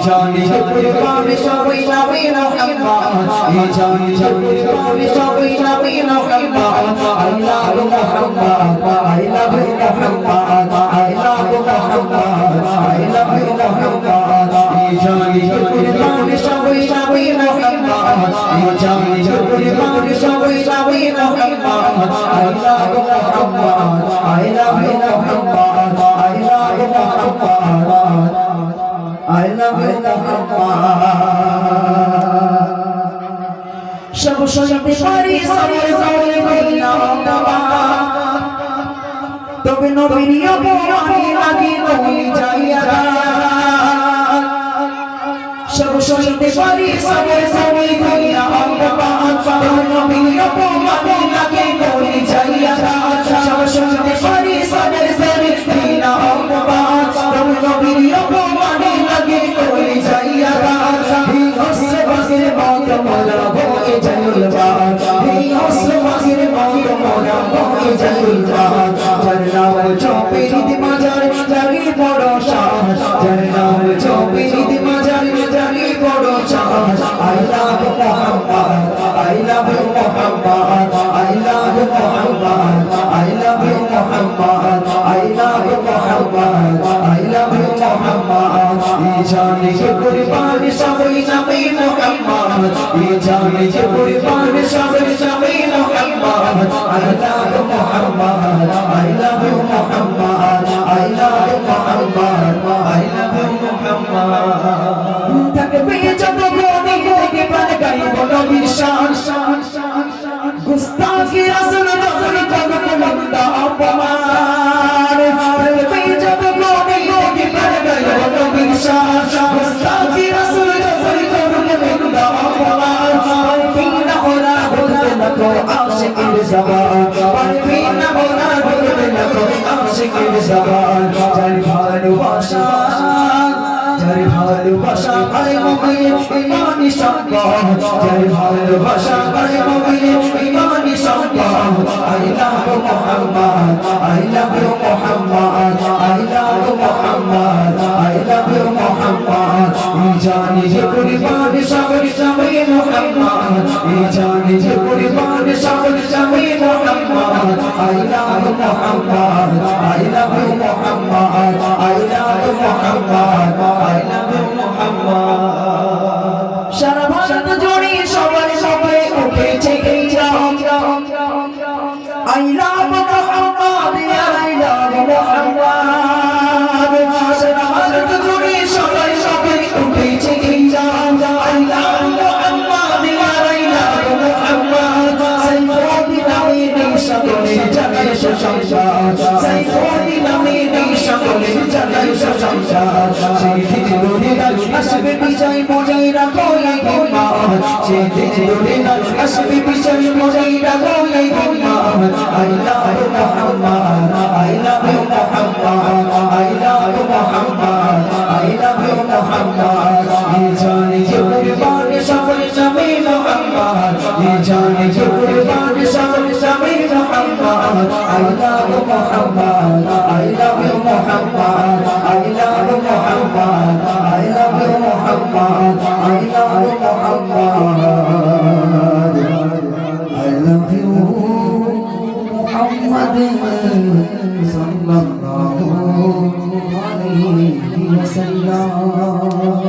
জানি যে কুরবান সবাই নবী মুহাম্মদ জানি যে কুরবান সবাই নবী Muhammad I love Muhammad I love Muhammad I love Muhammad I love Muhammad জানি যে কুরবান সবাই নবী মুহাম্মদ জানি যে কুরবান সবাই নবী Muhammad I love Muhammad I love Muhammad I love Muhammad I love Muhammad সব শুনতে পারি সবর করে কইলাম তবে নবীর অপমানে লাগে কই যাইয়া সব শুনতে পারি সবর করে কইলাম তবে নবীর অপমানে লাগে কই যাইয়া সব শুনতে পারি সবর করে কইলাম তবে নবীর অপমানে লাগে কই যাইয়া এই হসে বাসের মত মোরা হয়ে জানুল বাদ এই হসে বাসের মত মোরা হয়ে জানুল বাদ যার নাম চপে দিতে মাজার জাগি বড় সাহস যার নাম চপে দিতে মাজার জাগি বড় সাহস I love Muhammad I love Muhammad I love Muhammad I love Muhammad I love Muhammad I love Muhammad জানি যে কুরবান সবাই নবী মুহাম্মদ জানি যে কুরবান সবাই নবী Muhammad I love Muhammad I love Muhammad I love Muhammad I love Muhammad থাকবে যত গনি থেকে প্রাণ গাইব নবীর শান গুস্তাখি রাসূল যখন করবে বান্দা অপমান থাকবে যত গনি থেকে প্রাণ গাইব নবীর শান গুস্তাখি রাসূল যখন করবে বান্দা অপমান পারবি না ওরা বলতে লাগো আশিকের জবান পারবি না ওরা বলতে লাগো আশিকের জবান যার ভালোবাসা যার ভালোবাসা আরে মুমিন ইমানি সম্পদ যার ভালোবাসা আরে মুমিন ইমানি সম্পদ I love Muhammad I love Muhammad I love Muhammad I love Muhammad জানি যে কুরবান সবার সবাই মুহাম্মদ জানি যে কুরবান সবার সবাই Muhammad I love Muhammad I love Muhammad I love Muhammad I love Muhammad সারা ভারত জুড়ে সবার সবাই উঠেছে এই Ram I love Muhammad I love Muhammad সারা ভারত জুড়ে সবার সবাই উঠেছে এই Ram I love Muhammad I love Muhammad সাইয়্যিদি নামে সকলে জানে সুসংসা সাইয়্যিদি নামে সকলে জানে সুসংসা সেই দিন দূরে না আসবে বিজয় মজাই রাখো এই হিম্মত সেই দিন দূরে না আসবে বিজয় মজাই রাখো এই হিম্মত I love Muhammad I love Muhammad I love Muhammad I love Muhammad জানি যে কুরবান সবার নবী মুহাম্মদ জানি যে কুরবান সবার নবী Muhammad I love Muhammad I love Muhammad I love Muhammad I love Muhammad I love Muhammad I love you Muhammad sallallahu alaihi wasallam